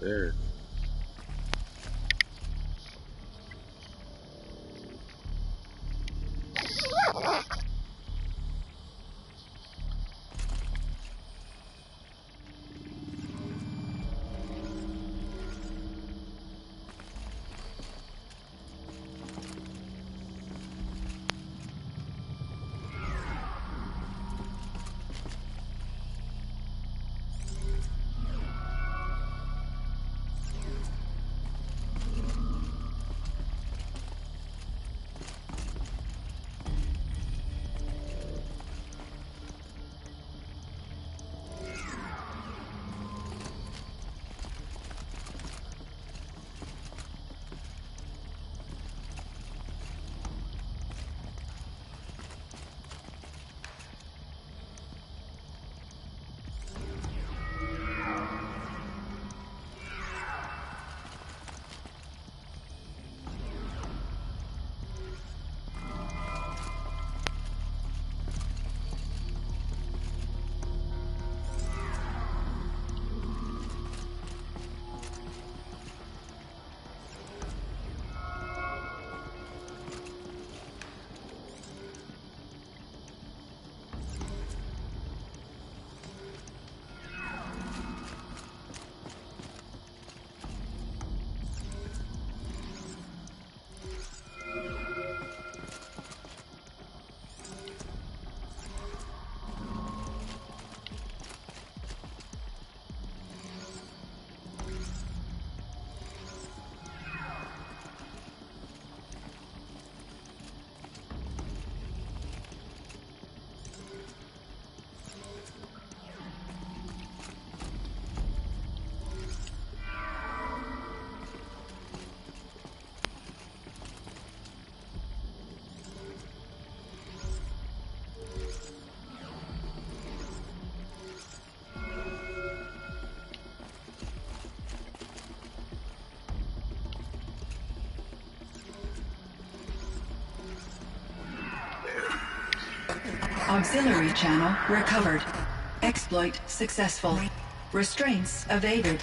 there. Auxiliary channel recovered. Exploit successful. Restraints evaded.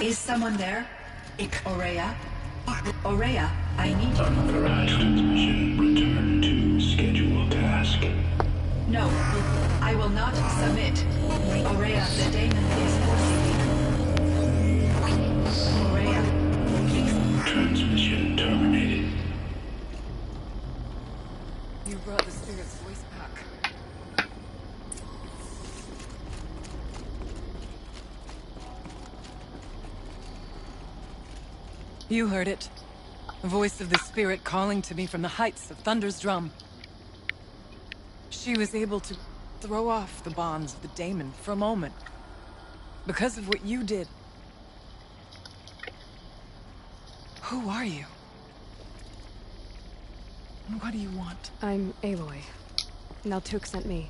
Is someone there? Aurea? Aurea, I need you. Unauthorized transmission. Return to scheduled task. No, I will not submit. Aurea, the daemon is forcing me. Aurea, please. Transmission terminated. You brought the spirit's voice back. You heard it. The voice of the spirit calling to me from the heights of Thunder's drum. She was able to throw off the bonds of the daemon for a moment. Because of what you did. Who are you? And what do you want? I'm Aloy. Naltuk sent me.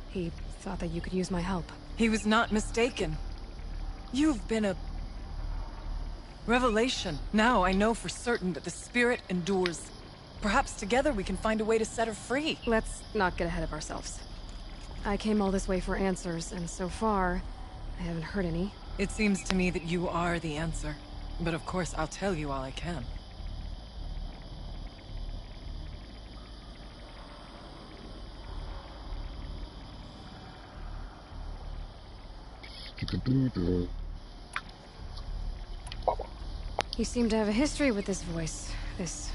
He thought that you could use my help. He was not mistaken. You've been a revelation. Now I know for certain that the spirit endures. Perhaps together we can find a way to set her free. Let's not get ahead of ourselves. I came all this way for answers, and so far, I haven't heard any. It seems to me that you are the answer. But of course, I'll tell you all I can. You seem to have a history with this voice, this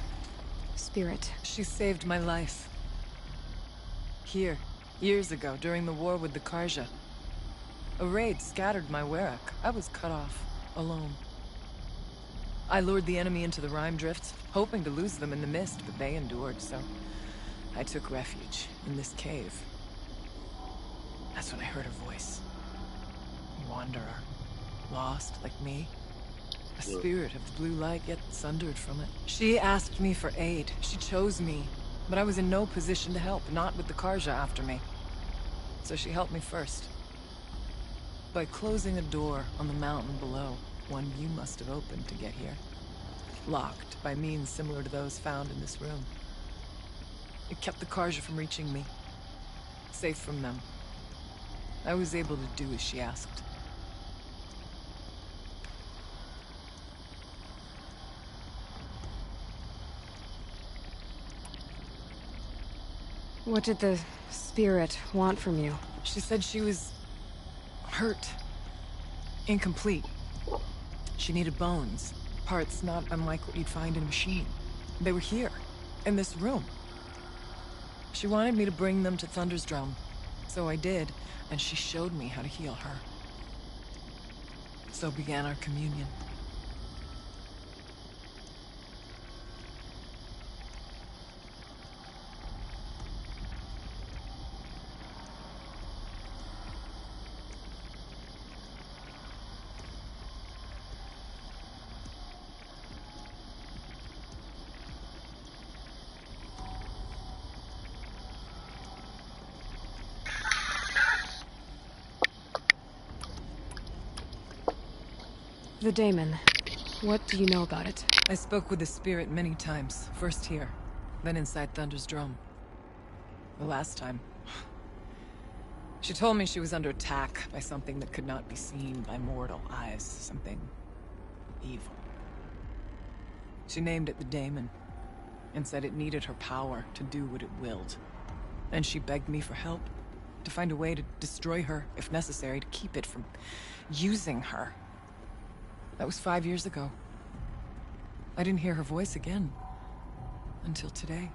spirit. She saved my life. Here, years ago, during the war with the Karja. A raid scattered my Werak. I was cut off, alone. I lured the enemy into the Rime Drifts, hoping to lose them in the mist, but they endured, so I took refuge in this cave. That's when I heard her voice. A wanderer, lost like me. A spirit of the blue light, yet sundered from it. She asked me for aid. She chose me. But I was in no position to help, not with the Karja after me. So she helped me first. By closing a door on the mountain below, one you must have opened to get here. Locked by means similar to those found in this room. It kept the Karja from reaching me. Safe from them. I was able to do as she asked. What did the spirit want from you? She said she was hurt. Incomplete. She needed bones. Parts not unlike what you'd find in a machine. They were here, in this room. She wanted me to bring them to Thunder's Drum. So I did, and she showed me how to heal her. So began our communion. The daemon. What do you know about it? I spoke with the spirit many times. First here, then inside Thunder's Drum. The last time, she told me she was under attack by something that could not be seen by mortal eyes. Something evil. She named it the daemon, and said it needed her power to do what it willed. And she begged me for help, to find a way to destroy her, if necessary, to keep it from using her. That was 5 years ago. I didn't hear her voice again. Until today.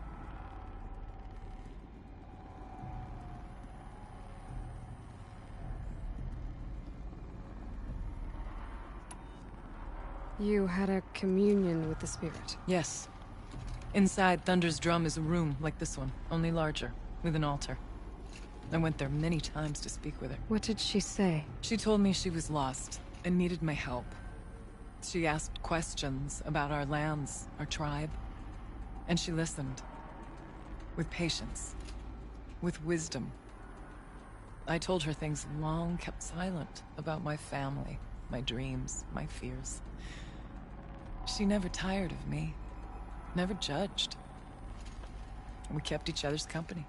You had a communion with the spirit. Yes. Inside Thunder's Drum is a room like this one, only larger, with an altar. I went there many times to speak with her. What did she say? She told me she was lost and needed my help. She asked questions about our lands, our tribe, and she listened. With patience. With wisdom. I told her things long kept silent about my family, my dreams, my fears. She never tired of me, never judged. We kept each other's company.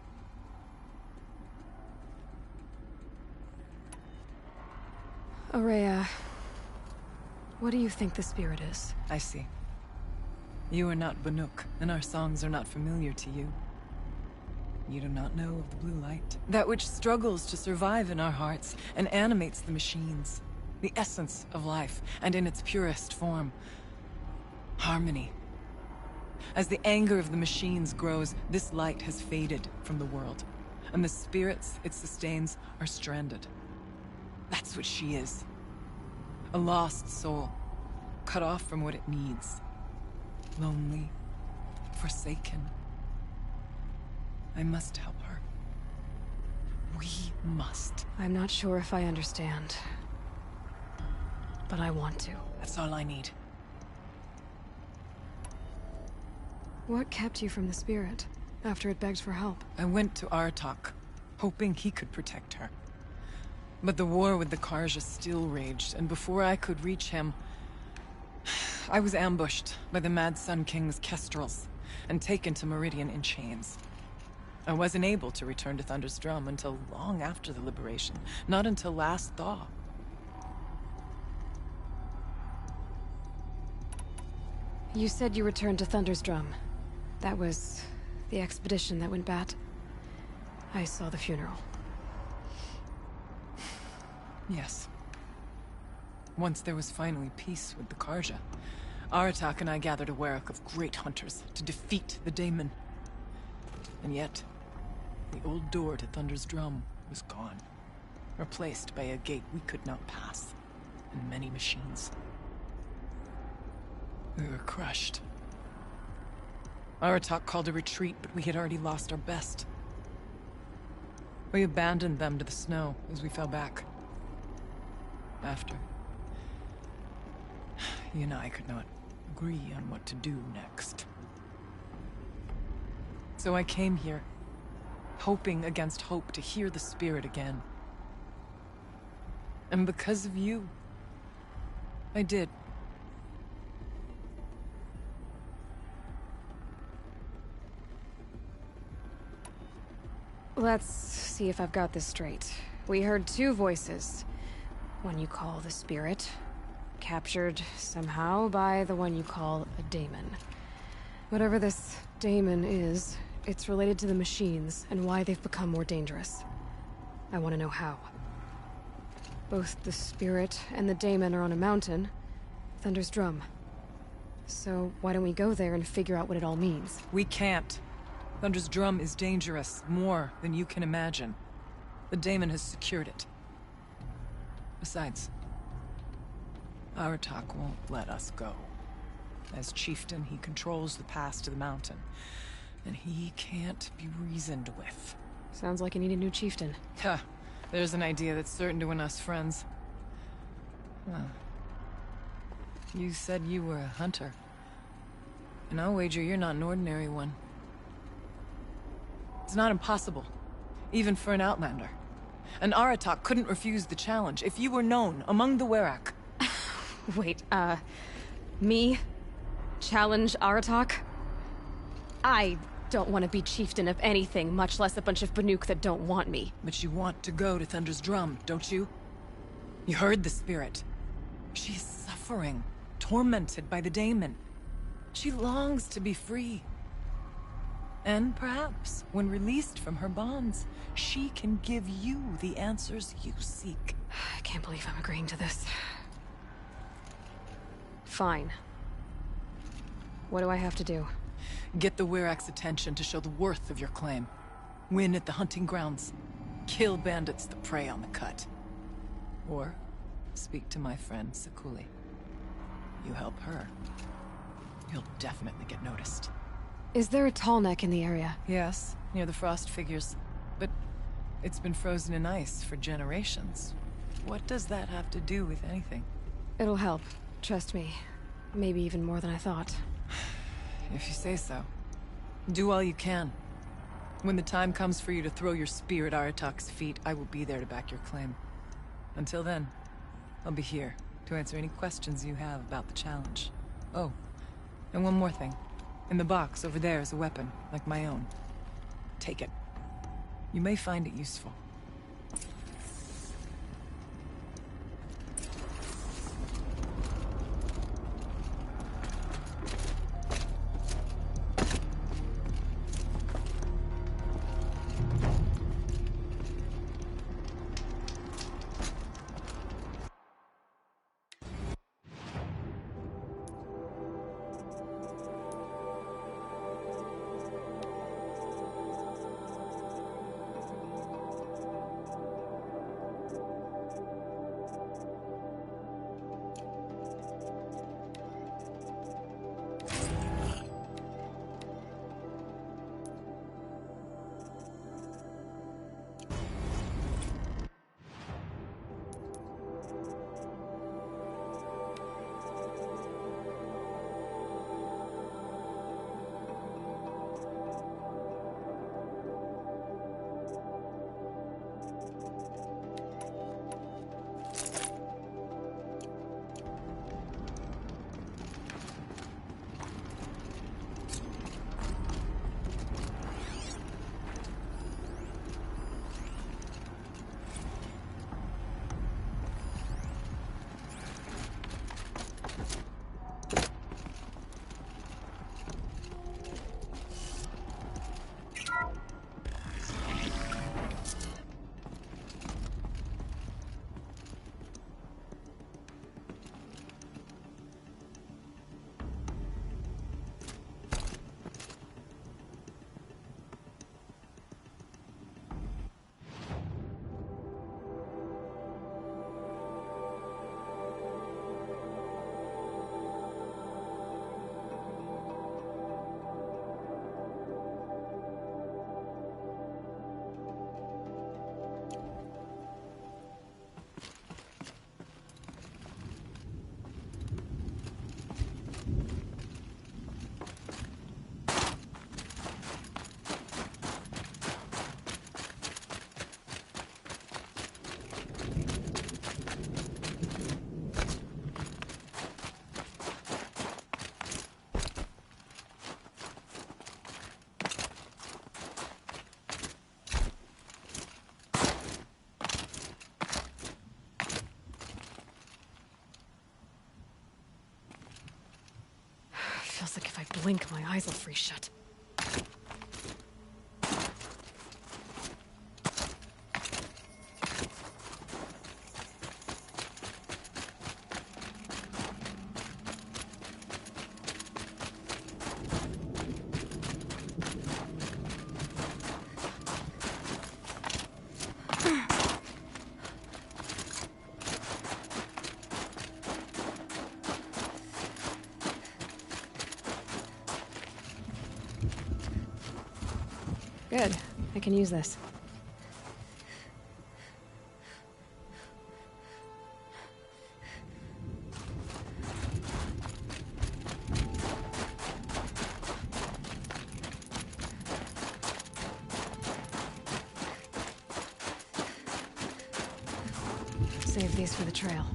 Aurea, what do you think the spirit is? I see. You are not Banuk, and our songs are not familiar to you. You do not know of the blue light. That which struggles to survive in our hearts and animates the machines. The essence of life, and in its purest form. Harmony. As the anger of the machines grows, this light has faded from the world, and the spirits it sustains are stranded. That's what she is. A lost soul, cut off from what it needs. Lonely, forsaken. I must help her. We must. I'm not sure if I understand. But I want to. That's all I need. What kept you from the spirit, after it begged for help? I went to Artok, hoping he could protect her. But the war with the Karja still raged, and before I could reach him, I was ambushed by the Mad Sun King's kestrels, and taken to Meridian in chains. I wasn't able to return to Thunder's Drum until long after the liberation, not until last thaw. You said you returned to Thunder's Drum. That was the expedition that went bad. I saw the funeral. Yes. Once there was finally peace with the Karja, Aratak and I gathered a Warwick of great hunters to defeat the daemon. And yet, the old door to Thunder's Drum was gone, replaced by a gate we could not pass, and many machines. We were crushed. Aratak called a retreat, but we had already lost our best. We abandoned them to the snow as we fell back. After, he and I could not agree on what to do next. So I came here, hoping against hope to hear the spirit again. And because of you, I did. Let's see if I've got this straight. We heard two voices. One you call the spirit, captured somehow by the one you call a daemon. Whatever this daemon is, It's related to the machines and why they've become more dangerous. I want to know how. Both the spirit and the daemon are on a mountain, Thunder's Drum. So why don't we go there and figure out what it all means? We can't. Thunder's Drum is dangerous, more than you can imagine. The daemon has secured it. Besides, Aratak won't let us go. As chieftain, he controls the pass to the mountain, and he can't be reasoned with. Sounds like you need a new chieftain. Ha! There's an idea that's certain to win us friends. Huh. You said you were a hunter. And I'll wager you're not an ordinary one. It's not impossible, even for an outlander. An Aratak couldn't refuse the challenge if you were known among the Werak. Wait, me? Challenge Aratak? I don't want to be chieftain of anything, much less a bunch of Banuk that don't want me. But you want to go to Thunder's Drum, don't you? You heard the spirit. She's suffering, tormented by the daemon. She longs to be free. And perhaps, when released from her bonds, she can give you the answers you seek. I can't believe I'm agreeing to this. Fine. What do I have to do? Get the Werak's attention to show the worth of your claim. Win at the hunting grounds. Kill bandits that prey on the cut. Or speak to my friend Sakuli. You help her, you'll definitely get noticed. Is there a tall neck in the area? Yes, near the frost figures. But it's been frozen in ice for generations. What does that have to do with anything? It'll help. Trust me. Maybe even more than I thought. If you say so. Do all you can. When the time comes for you to throw your spear at Aratak's feet, I will be there to back your claim. Until then, I'll be here to answer any questions you have about the challenge. Oh, and one more thing. In the box over there is a weapon, like my own. Take it. You may find it useful. Feels like if I blink, my eyes will freeze shut. Good. I can use this. Save these for the trail.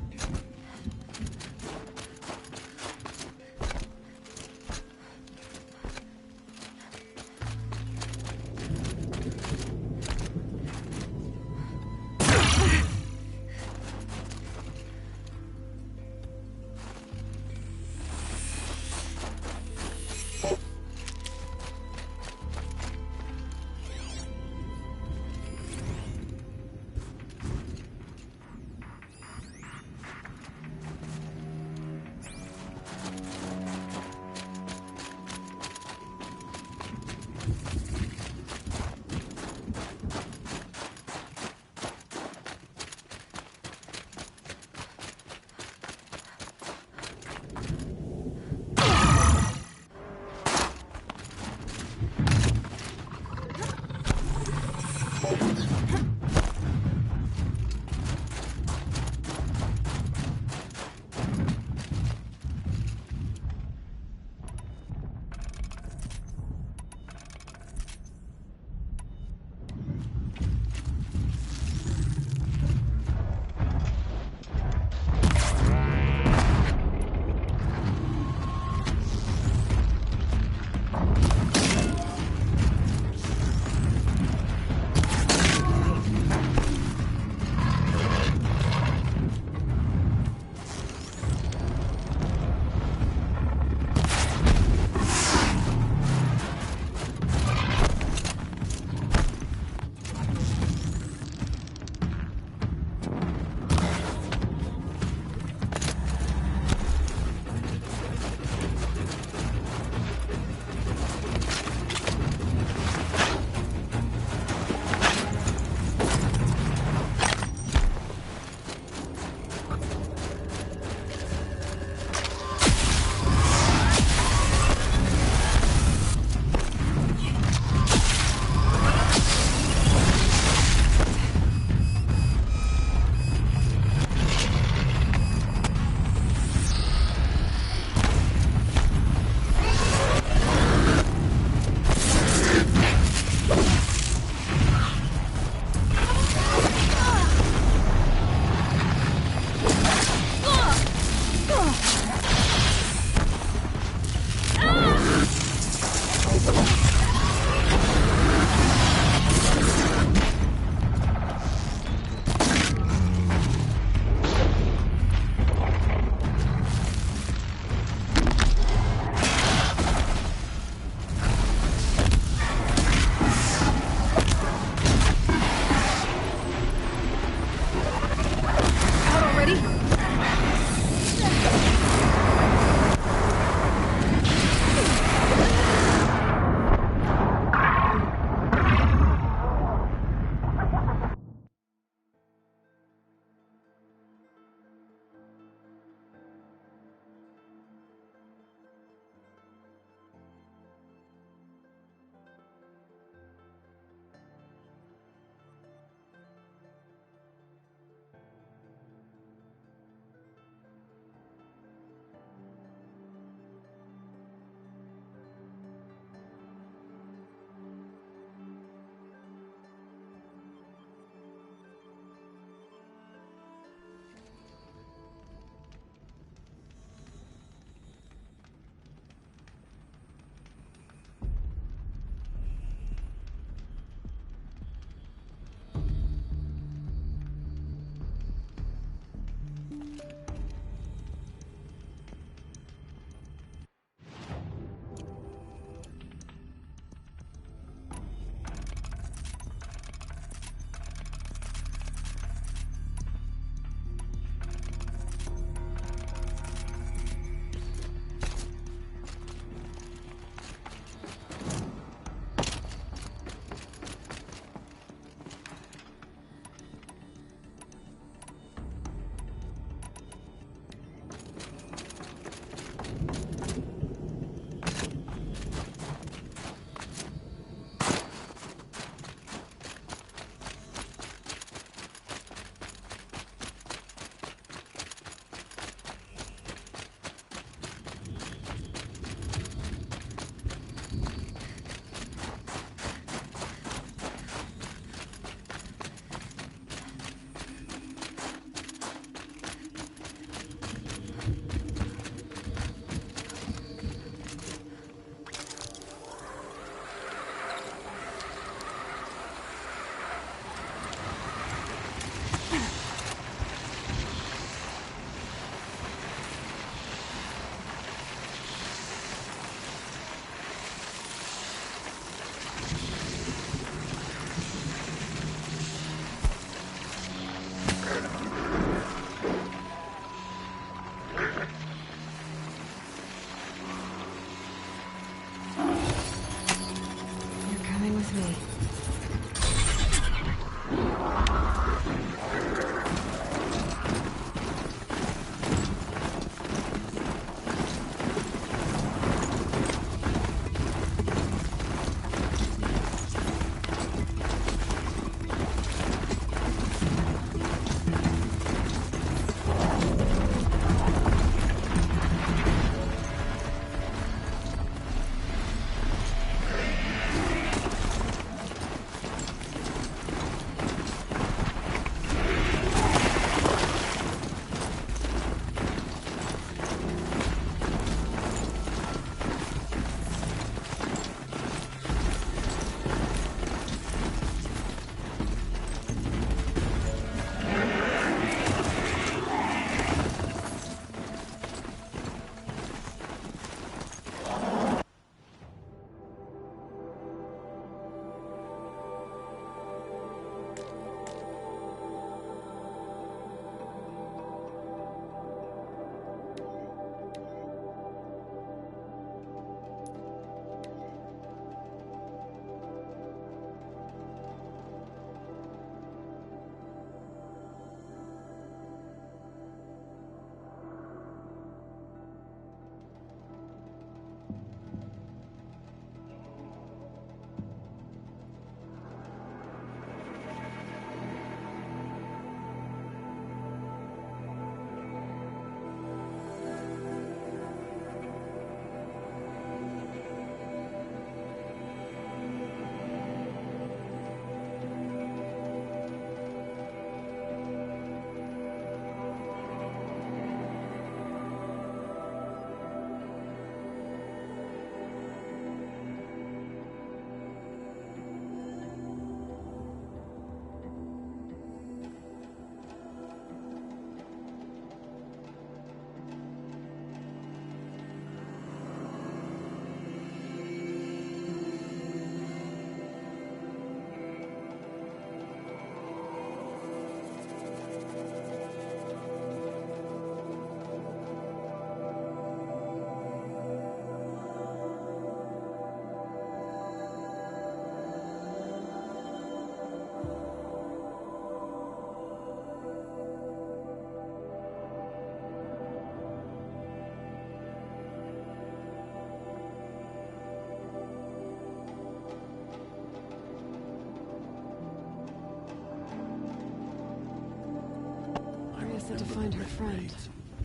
said to find her friend,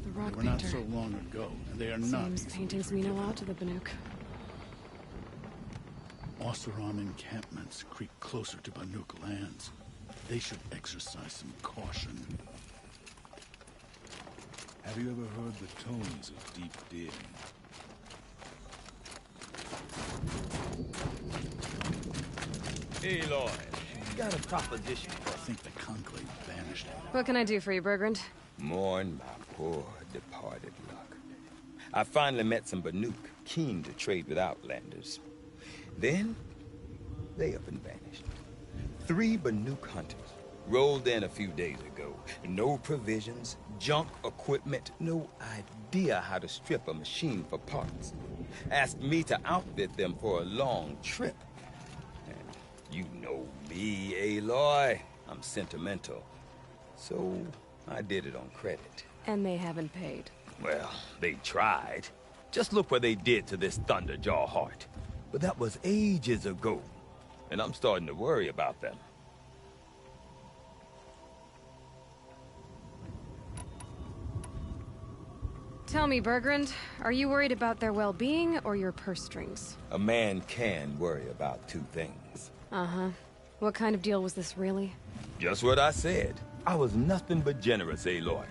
the rock They were not painter. so long ago, and they are not Seems easily paintings mean a forgiven. lot to the Banuk. Oseram encampments creep closer to Banuk lands. They should exercise some caution. Have you ever heard the tones of deep din? Aloy, got a proposition. I think the Conclave banished him. What can I do for you, Bergrand? Mourn my poor departed luck. I finally met some Banuk keen to trade with Outlanders. Then, they up and vanished. 3 Banuk hunters rolled in a few days ago. No provisions, junk equipment, no idea how to strip a machine for parts. Asked me to outfit them for a long trip. And you know me, Aloy. I'm sentimental. So, I did it on credit. And they haven't paid. Well, they tried. Just look what they did to this Thunderjaw heart. But that was ages ago. And I'm starting to worry about them. Tell me, Bergrand, are you worried about their well-being or your purse strings? A man can worry about 2 things. Uh-huh. What kind of deal was this, really? Just what I said. I was nothing but generous, Aloy.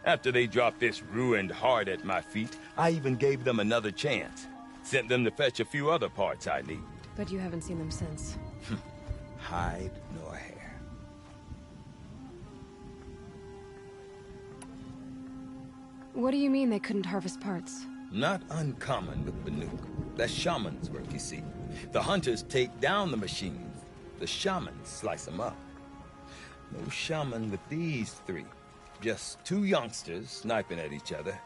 After they dropped this ruined heart at my feet, I even gave them another chance. Sent them to fetch a few other parts I need. But you haven't seen them since. Hide nor hair. What do you mean they couldn't harvest parts? Not uncommon with Banuk. That's shaman's work, you see. The hunters take down the machines. The shamans slice them up. No shaman with these 3. Just 2 youngsters sniping at each other.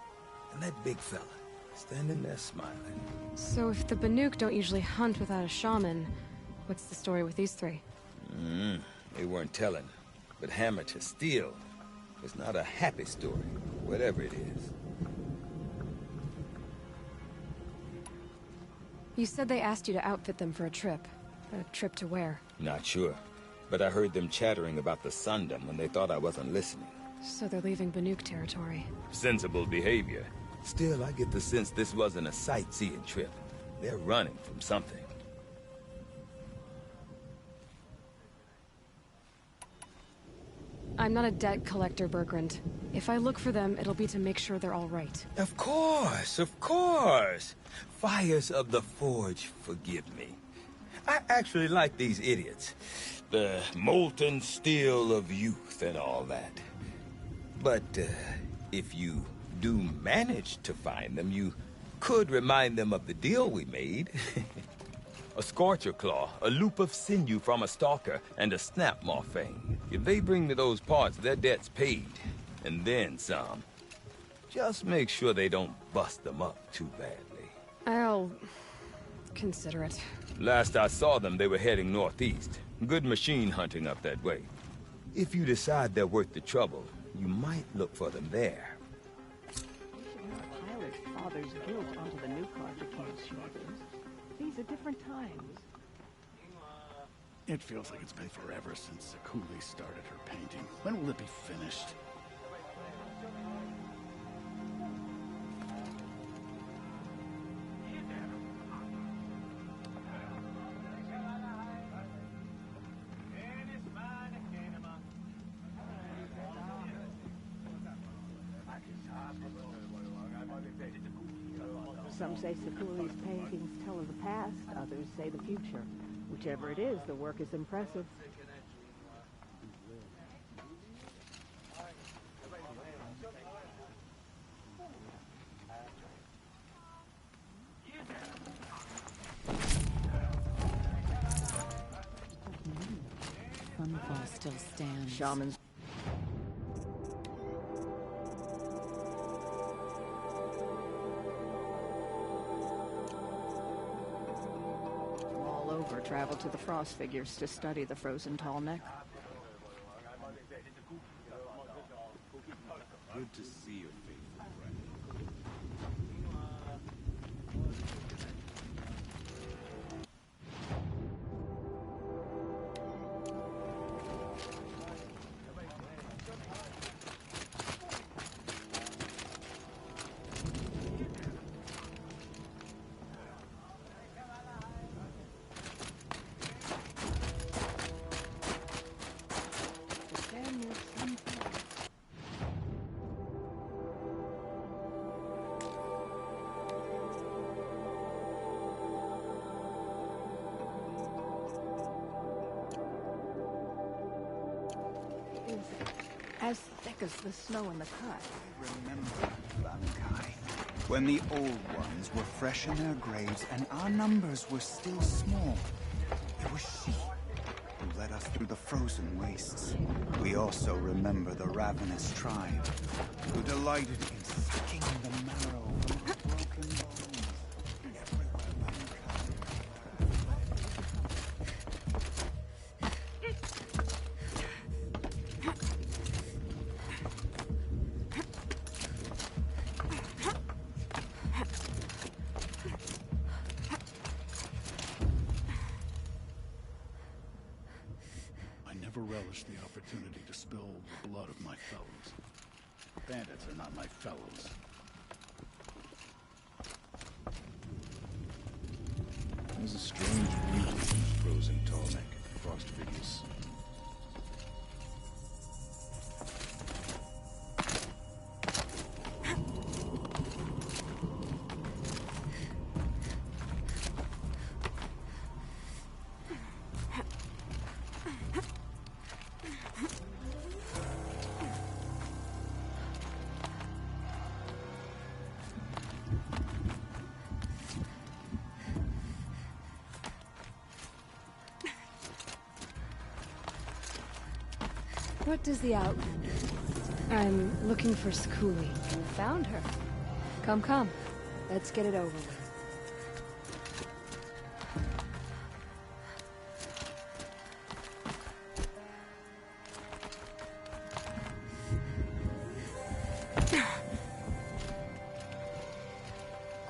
And that big fella, standing there smiling. So if the Banuk don't usually hunt without a shaman, what's the story with these 3? They weren't telling. But hammer to steel is not a happy story, whatever it is. You said they asked you to outfit them for a trip. A trip to where? Not sure. But I heard them chattering about the Sundom when they thought I wasn't listening. So they're leaving Banuk territory. Sensible behavior. Still, I get the sense this wasn't a sightseeing trip. They're running from something. I'm not a debt collector, Bergrand. If I look for them, it'll be to make sure they're all right. Of course, of course. Fires of the Forge, forgive me. I actually like these idiots. The molten steel of youth and all that. But if you do manage to find them, you could remind them of the deal we made. A scorcher claw, a loop of sinew from a stalker, and a snapmaw fang. If they bring me those parts, their debt's paid. And then some. Just make sure they don't bust them up too badly. I'll consider it. Last I saw them, they were heading northeast. Good machine hunting up that way. If you decide they're worth the trouble, you might look for them there. Pilot father's guilt onto the new Carter can't shortens. These are different times. It feels like it's been forever since Sakuli started her painting. When will it be finished? Some say Sakuli's paintings tell of the past, others say the future. Whichever it is, the work is impressive. Sunfall still stands. Shamans. All over travel to the frost figures to study the frozen tall neck. Good to see your faithful friend. lines as thick as the snow in the cut. Remember, Bankai, when the old ones were fresh in their graves and our numbers were still small. It was she who led us through the frozen wastes. We also remember the ravenous tribe who delighted in sucking the marrow from our broken bones. I never relished the opportunity to spill the blood of my fellows. Bandits are not my fellows. There's a strange beauty in the frozen tarmac, frost figures. What does the Outlander want? I'm looking for Sekuli. You found her. Come, come. Let's get it over with.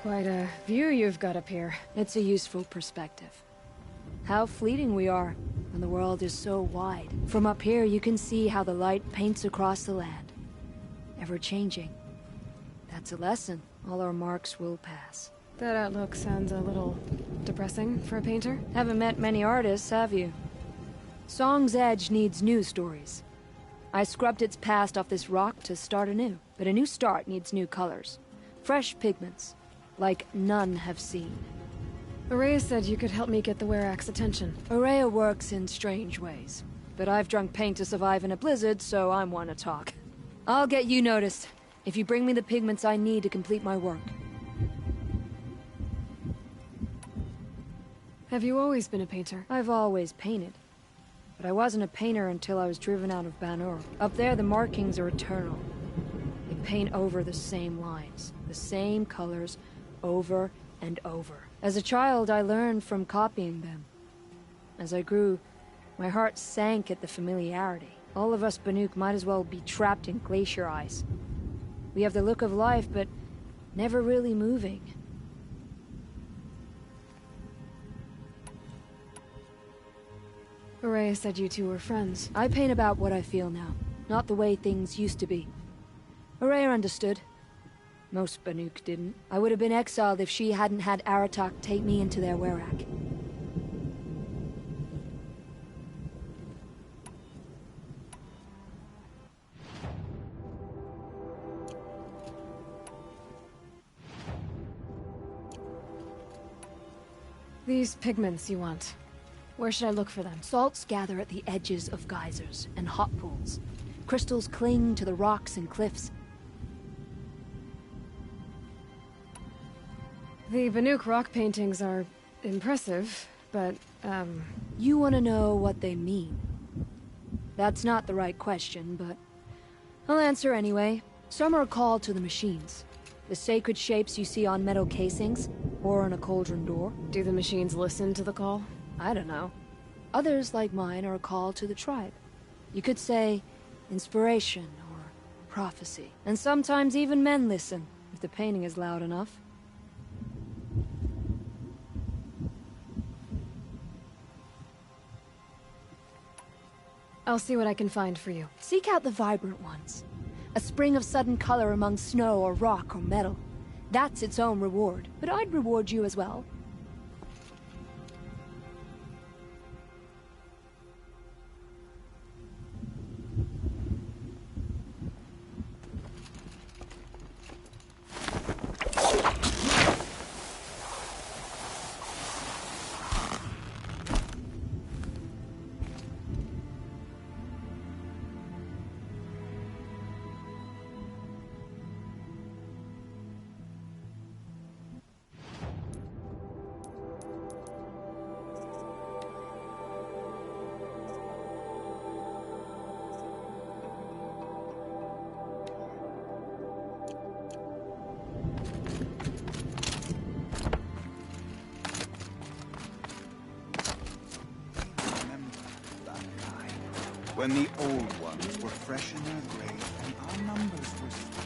Quite a view you've got up here. It's a useful perspective. How fleeting we are, and the world is so wide. From up here, you can see how the light paints across the land. Ever-changing. That's a lesson. All our marks will pass. That outlook sounds a little depressing for a painter. Haven't met many artists, have you? Song's Edge needs new stories. I scrubbed its past off this rock to start anew. But a new start needs new colors. Fresh pigments. Like none have seen. Aurea said you could help me get the Werak's attention. Aurea works in strange ways. But I've drunk paint to survive in a blizzard, so I'm one to talk. I'll get you noticed, if you bring me the pigments I need to complete my work. Have you always been a painter? I've always painted. But I wasn't a painter until I was driven out of Banur. Up there, the markings are eternal. They paint over the same lines, the same colors, over and over. As a child, I learned from copying them. As I grew, my heart sank at the familiarity. All of us Banuk might as well be trapped in glacier ice. We have the look of life, but never really moving. Aurea said you two were friends. I paint about what I feel now, not the way things used to be. Aurea understood. Most Banuk didn't. I would have been exiled if she hadn't had Aratak take me into their Werak. These pigments you want. Where should I look for them? Salts gather at the edges of geysers and hot pools. Crystals cling to the rocks and cliffs. The Banuk rock paintings are impressive, but, You want to know what they mean? That's not the right question, but I'll answer anyway. Some are a call to the machines. The sacred shapes you see on metal casings, or on a cauldron door. Do the machines listen to the call? I don't know. Others, like mine, are a call to the tribe. You could say inspiration or prophecy. And sometimes even men listen, if the painting is loud enough. I'll see what I can find for you. Seek out the vibrant ones. A spring of sudden color among snow or rock or metal. That's its own reward, but I'd reward you as well. When the old ones were fresh in their grave and our numbers were still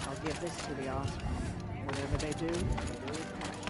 I'll give this to the Osprey. Whatever they do with passion.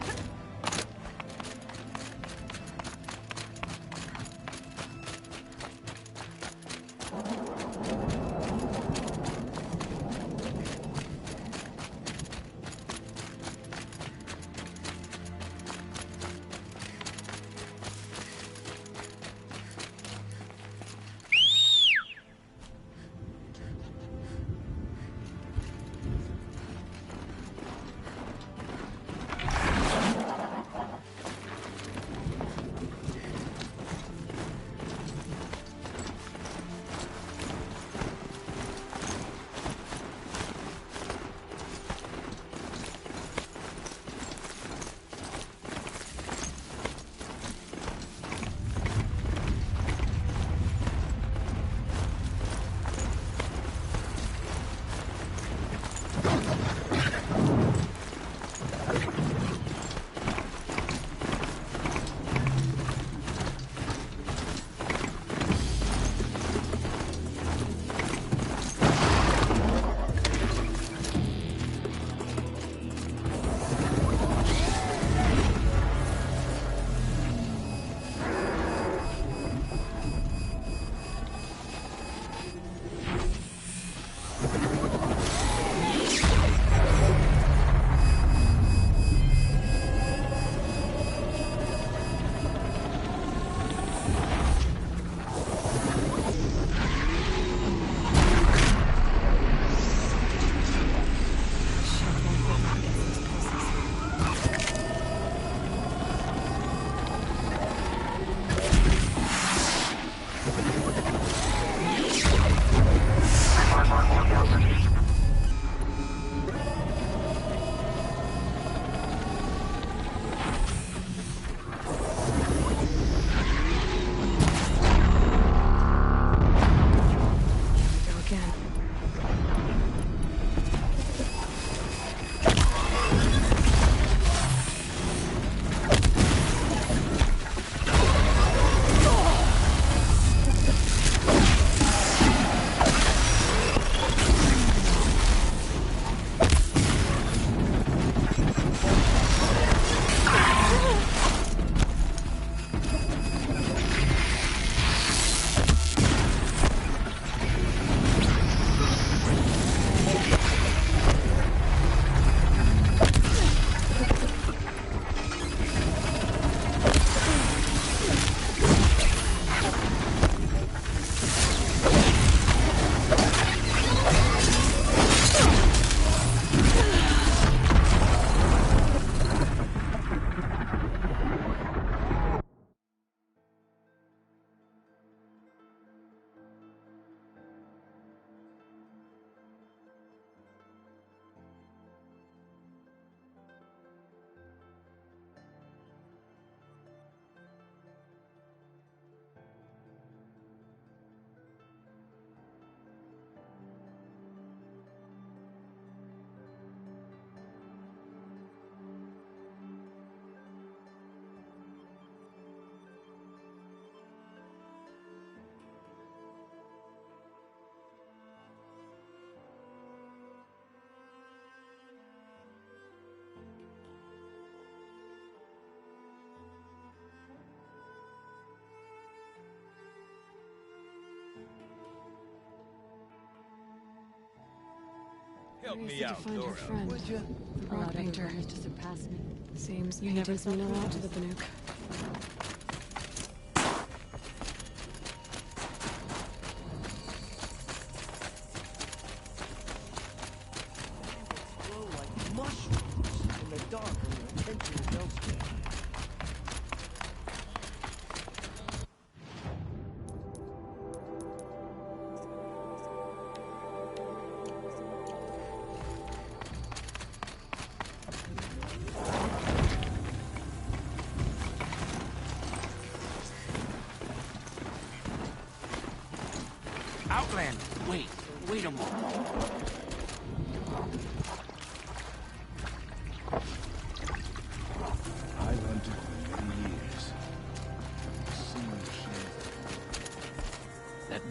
Help Curious me to out, find Laura. her friend, Would you? the rock painter. To surpass me. Seems he does mean a lot to the Banuk. Glow like mushrooms in the dark when your attention is elsewhere. Outland, wait a moment.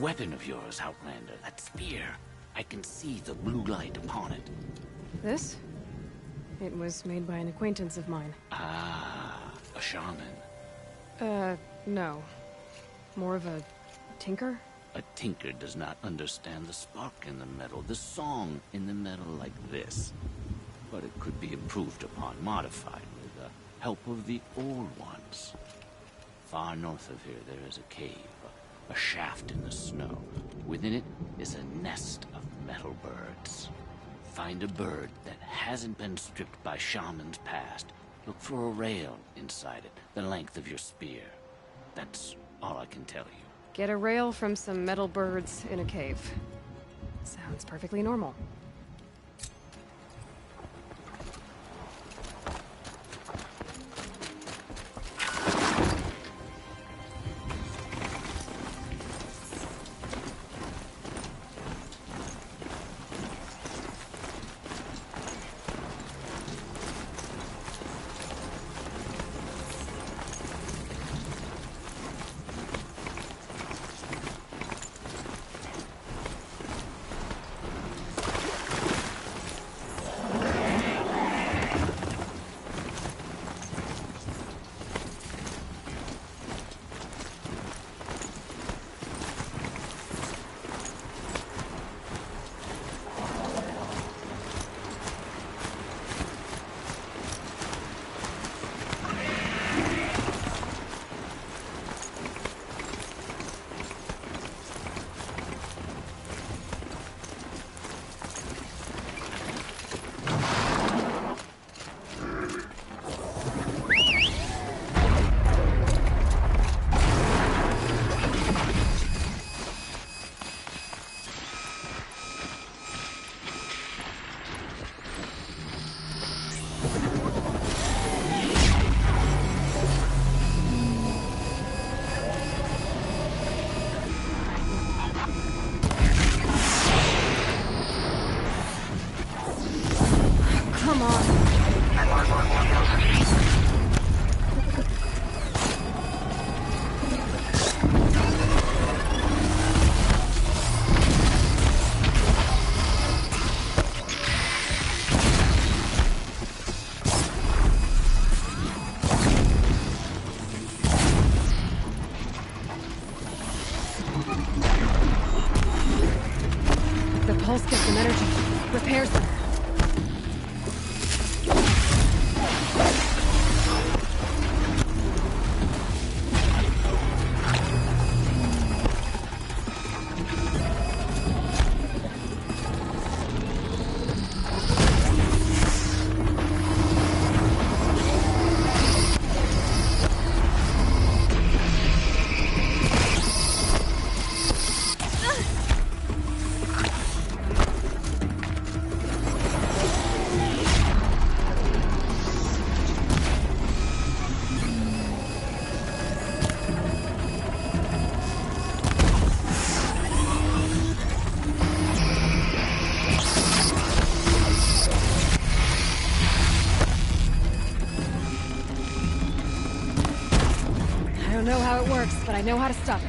weapon of yours, Outlander, that spear. I can see the blue light upon it. This? It was made by an acquaintance of mine. Ah, a shaman. No. More of a tinker? A tinker does not understand the spark in the metal, the song in the metal like this. But it could be improved upon, modified with the help of the old ones. Far north of here there is a cave, a shaft in the snow. Within it is a nest of metal birds. Find a bird that hasn't been stripped by shamans past. Look for a rail inside it, the length of your spear. That's all I can tell you. Get a rail from some metal birds in a cave. Sounds perfectly normal. Pulse gets some energy, repairs them. I don't know how it works, but I know how to stop it.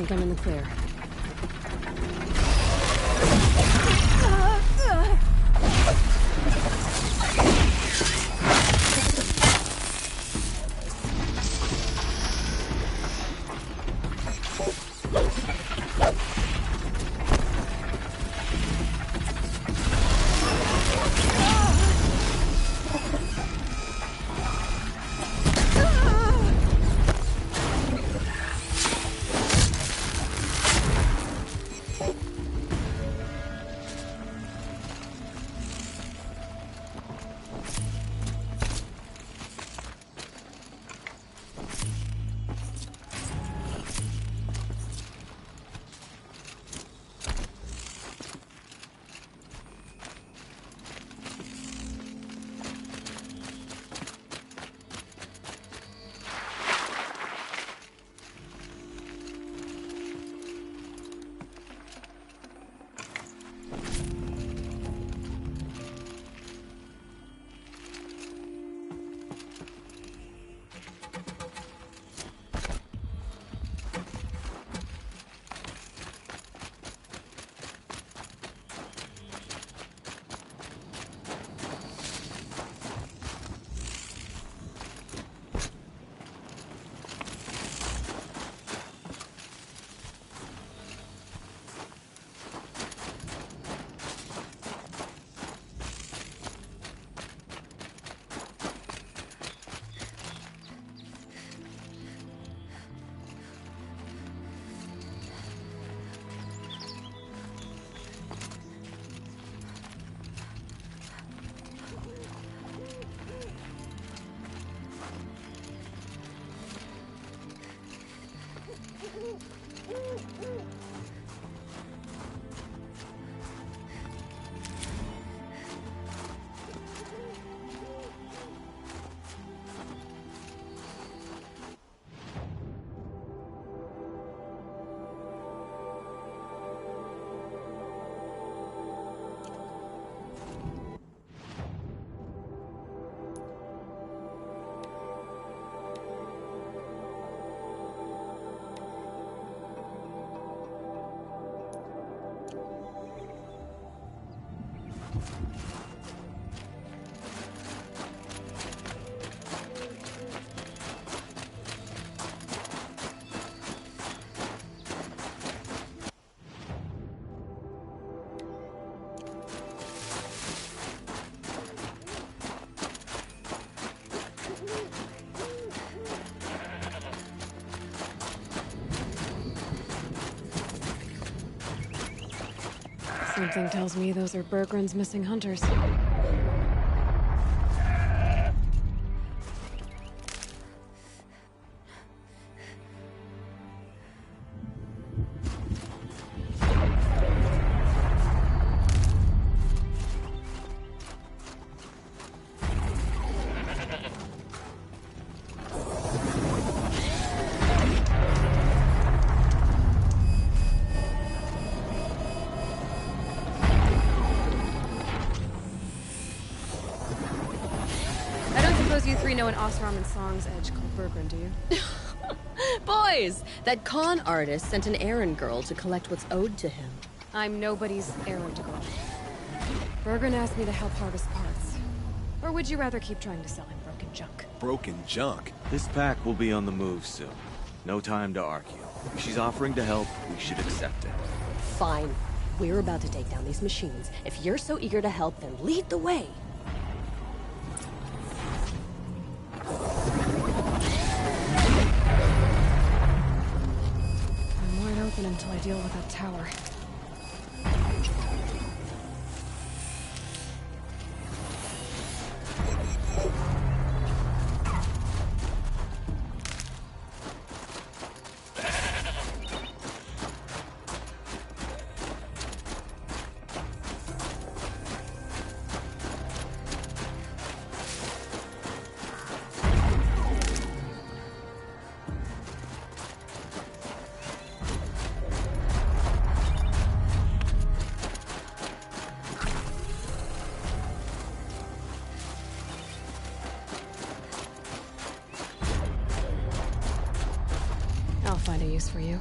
think I'm in the clear. Something tells me those are Bergren's missing hunters. You three know an Osram and Song's edge called Bergren, do you? Boys! That con artist sent an errand girl to collect what's owed to him. I'm nobody's errand girl. Bergren asked me to help harvest parts. Or would you rather keep trying to sell him broken junk? Broken junk? This pack will be on the move soon. No time to argue. If she's offering to help, we should accept it. Fine. We're about to take down these machines. If you're so eager to help, then lead the way. Until I deal with that tower. I'll find a use for you.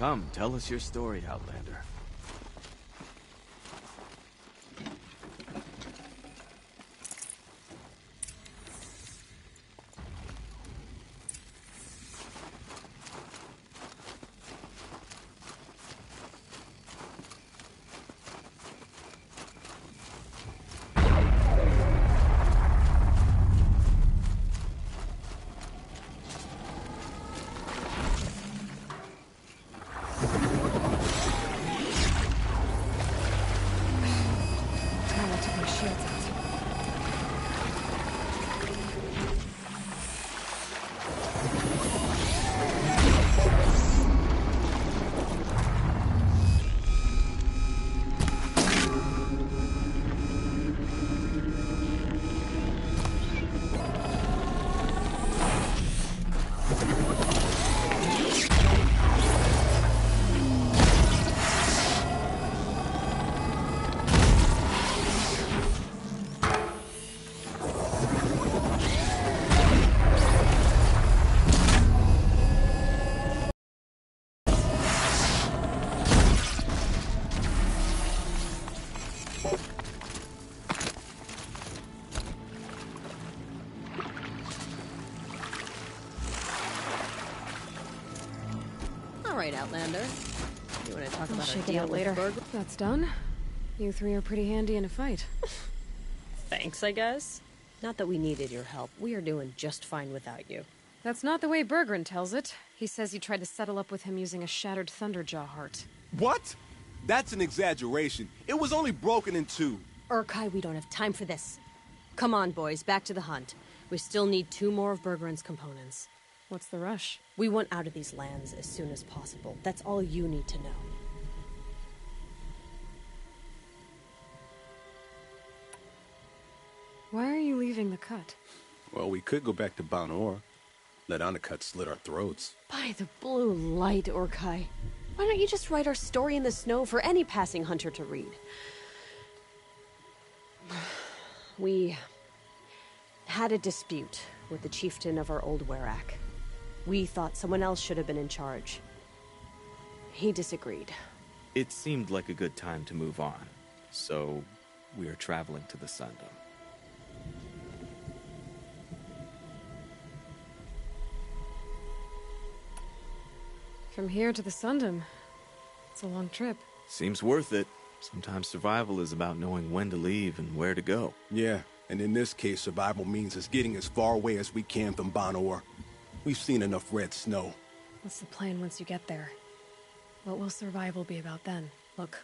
Come, tell us your story, Outlander. Alright, Outlander. You want to talk about our shake it deal out with later. Burger? That's done. You three are pretty handy in a fight. Thanks, I guess. Not that we needed your help. We are doing just fine without you. That's not the way Berggren tells it. He says you tried to settle up with him using a shattered Thunderjaw heart. What? That's an exaggeration. It was only broken in two. Urkai, we don't have time for this. Come on, boys, back to the hunt. We still need 2 more of Berggren's components. What's the rush? We want out of these lands as soon as possible. That's all you need to know. Why are you leaving the cut? Well, we could go back to Banor. Let Undercut slit our throats. By the blue light, Urkai. Why don't you just write our story in the snow for any passing hunter to read? We had a dispute with the chieftain of our old Werak. We thought someone else should have been in charge. He disagreed. It seemed like a good time to move on, so we are traveling to the Sundom. From here to the Sundom. It's a long trip. Seems worth it. Sometimes survival is about knowing when to leave and where to go. Yeah, and in this case, survival means us getting as far away as we can from Banor. We've seen enough red snow. What's the plan once you get there? What will survival be about then? Look,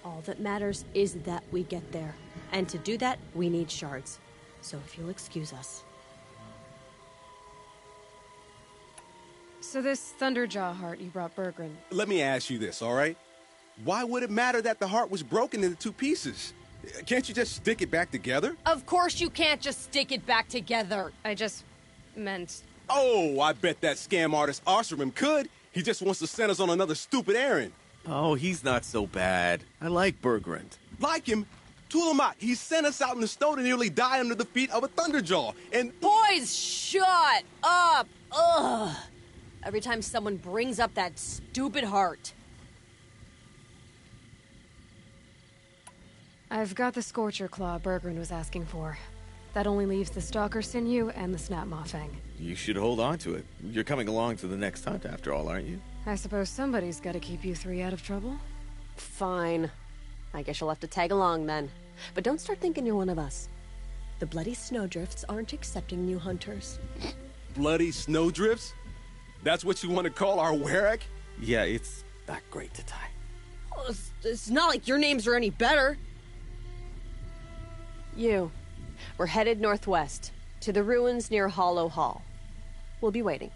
all that matters is that we get there. And to do that, we need shards. So if you'll excuse us. So this Thunderjaw heart you brought Berggren. Let me ask you this, all right? Why would it matter that the heart was broken into 2 pieces? Can't you just stick it back together? Of course you can't just stick it back together. I just meant... Oh, I bet that scam artist Arsarim could. He just wants to send us on another stupid errand. Oh, he's not so bad. I like Berggren. Like him? Tulamat, he sent us out in the snow to nearly die under the feet of a Thunderjaw, and... Boys, shut up! Ugh! Every time someone brings up that stupid heart. I've got the Scorcher Claw Berggren was asking for. That only leaves the Stalker Sinew and the Snap Maw Fang. You should hold on to it. You're coming along to the next hunt after all, aren't you? I suppose somebody's got to keep you 3 out of trouble. Fine. I guess you'll have to tag along then. But don't start thinking you're one of us. The Bloody Snowdrifts aren't accepting new hunters. Bloody Snowdrifts? That's what you want to call our Werak? Yeah, it's not great to tie. Oh, it's not like your names are any better. We're headed northwest, to the ruins near Hollow Hall. We'll be waiting.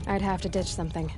I'd have to ditch something.